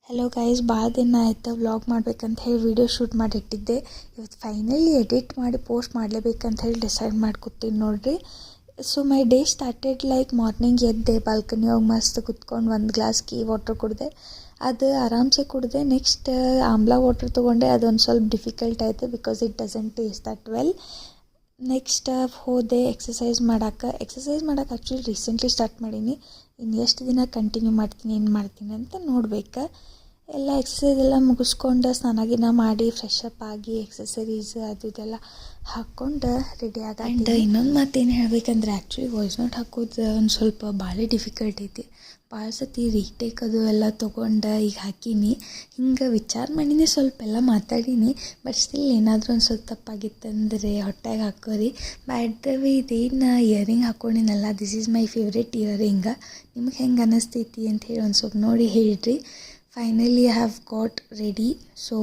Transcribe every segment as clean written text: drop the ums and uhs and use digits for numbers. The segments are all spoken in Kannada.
ಹಲೋ ಗೈಸ್, ಭಾಳ ದಿನ ಆಯ್ತು ವ್ಲಾಗ್ ಮಾಡ್ಬೇಕಂತ ಹೇಳಿ ವಿಡಿಯೋ ಶೂಟ್ ಮಾಡಿ ಇಟ್ಟಿದ್ದೆ. ಇವತ್ತು ಫೈನಲಿ ಎಡಿಟ್ ಮಾಡಿ ಪೋಸ್ಟ್ ಮಾಡಲೇಬೇಕಂತ ಹೇಳಿ ಡಿಸೈಡ್ ಮಾಡ್ಕೊತೀನಿ ನೋಡ್ರಿ. So my day started like morning ಎದ್ದೆ, ಬಾಲ್ಕನಿ ಹೋಗಿ ಮಸ್ತ್ ಕುತ್ಕೊಂಡು ಒಂದು ಗ್ಲಾಸ್ ಕೀ ವಾಟರ್ ಕುಡಿದೆ. ಅದು ಆರಾಮ್ಸೆ ಕುಡಿದೆ. ನೆಕ್ಸ್ಟ್ ಆಮ್ಲಾ ವಾಟರ್ ತೊಗೊಂಡೆ. ಅದೊಂದು ಸ್ವಲ್ಪ ಡಿಫಿಕಲ್ಟ್ ಆಯಿತು because it doesn't taste that well. Next ಹೋದೆ ಎಕ್ಸಸೈಸ್ ಮಾಡೋಕೆ ಆ್ಯಕ್ಚುಲಿ ರೀಸೆಂಟ್ಲಿ ಸ್ಟಾರ್ಟ್ ಮಾಡೀನಿ. ಇನ್ನು ಎಷ್ಟು ದಿನ ಕಂಟಿನ್ಯೂ ಮಾಡ್ತೀನಿ ಏನು ಮಾಡ್ತೀನಿ ಅಂತ ನೋಡ್ಬೇಕು. ಎಲ್ಲ ಎಕ್ಸಸೈಸ್ ಎಲ್ಲ ಮುಗಿಸ್ಕೊಂಡು ಸ್ನಾನ ಮಾಡಿ ಫ್ರೆಶ್ ಅಪ್ ಆಗಿ ಎಕ್ಸಸರೀಸ್ ಅದು ಇದೆಲ್ಲ ಹಾಕ್ಕೊಂಡು ರೆಡಿ ಆಗ. ಆ್ಯಂಡ್ ಇನ್ನೊಂದು ಮಾತೇನು ಹೇಳಬೇಕಂದ್ರೆ ಆ್ಯಕ್ಚುಲಿ ವಾಯ್ಸ್ ನೋಟ್ ಹಾಕೋದು ಒಂದು ಸ್ವಲ್ಪ ಭಾಳ ಡಿಫಿಕಲ್ಟ್ ಐತಿ. ಭಾಳ ಸತಿ ರೀಟೇಕ್ ಅದು ಎಲ್ಲ ತೊಗೊಂಡು ಈಗ ಹಾಕೀನಿ. ಹಿಂಗೆ ವಿಚಾರ ಮಾಡೀನಿ, ಸ್ವಲ್ಪ ಎಲ್ಲ ಮಾತಾಡೀನಿ. ಬಟ್ ಸ್ಟಿಲ್ ಏನಾದರೂ ಒಂದು ಸ್ವಲ್ಪ ತಪ್ಪಾಗಿತ್ತಂದರೆ ಹೊಟ್ಟೆಗೆ ಹಾಕೋರಿ. ಬಟ್ ದ ವೇ ಇದೇನು ಇಯರಿಂಗ್ ಹಾಕ್ಕೊಂಡಿನಲ್ಲ, this is my favourite earring. ನಿಮ್ಗೆ ಹೆಂಗೆ ಅನ್ನಿಸ್ತೈತಿ ಅಂತ ಹೇಳಿ ಒಂದು ಸ್ವಲ್ಪ ನೋಡಿ ಹೇಳ್ರಿ. Finally I have got ready. So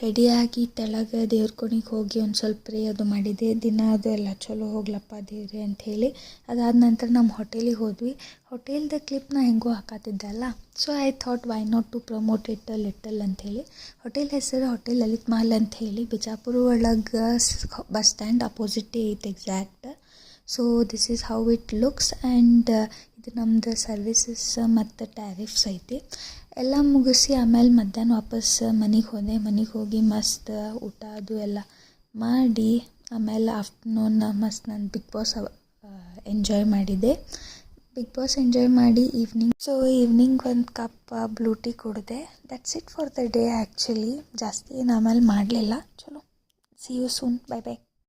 ರೆಡಿಯಾಗಿ ತೆಳಗೆ ದೇವ್ರ ಕೋಣೆಗೆ ಹೋಗಿ ಒಂದು ಸ್ವಲ್ಪ ಪ್ರೇ ಅದು ಮಾಡಿದೆ. ದಿನ ಅದು ಎಲ್ಲ ಚಲೋ ಹೋಗ್ಲಪ್ಪ ದೇವ್ರೆ ಅಂಥೇಳಿ. ಅದಾದ ನಂತರ ನಮ್ಮ ಹೋಟೆಲಿಗೆ ಹೋದ್ವಿ. ಹೋಟೆಲ್ದ ಕ್ಲಿಪ್ನ ಹೆಂಗೋ ಹಾಕತ್ತಿದ್ದೆ ಅಲ್ಲ, so I thought why not to promote it little ಅಂಥೇಳಿ. ಹೋಟೆಲ್ ಹೆಸರು ಹೋಟೆಲ್ ಲಲಿತ್ ಮಹಲ್ ಅಂಥೇಳಿ, ಬಿಜಾಪುರ ಒಳಗೆ ಬಸ್ ಸ್ಟ್ಯಾಂಡ್ ಅಪೋಸಿಟೇ ಐತೆ exact. So this is how it looks. And ಇದು ನಮ್ಮದು ಸರ್ವಿಸಸ್ ಮತ್ತು ಟ್ಯಾರಿಫ್ಸ್ ಐತಿ. ಎಲ್ಲ ಮುಗಿಸಿ ಆಮೇಲೆ ಮಧ್ಯಾಹ್ನ ವಾಪಸ್ ಮನೆಗೆ ಹೋಗಿ ಮಸ್ತ್ ಊಟ ಅದು ಎಲ್ಲ ಮಾಡಿ ಆಮೇಲೆ ಆಫ್ಟರ್ನೂನ್ ಮಸ್ತ್ ನಾನು ಬಿಗ್ ಬಾಸ್ ಎಂಜಾಯ್ ಮಾಡಿದೆ. ಬಿಗ್ ಬಾಸ್ ಎಂಜಾಯ್ ಮಾಡಿ ಈವ್ನಿಂಗ್ ಒಂದು ಕಪ್ ಬ್ಲೂ ಟೀ ಕುಡಿದೆ. That's it for the day actually. ಜಾಸ್ತಿ ಏನು ಆಮೇಲೆ ಮಾಡಲಿಲ್ಲ. ಚಲೋ, see you soon, bye by.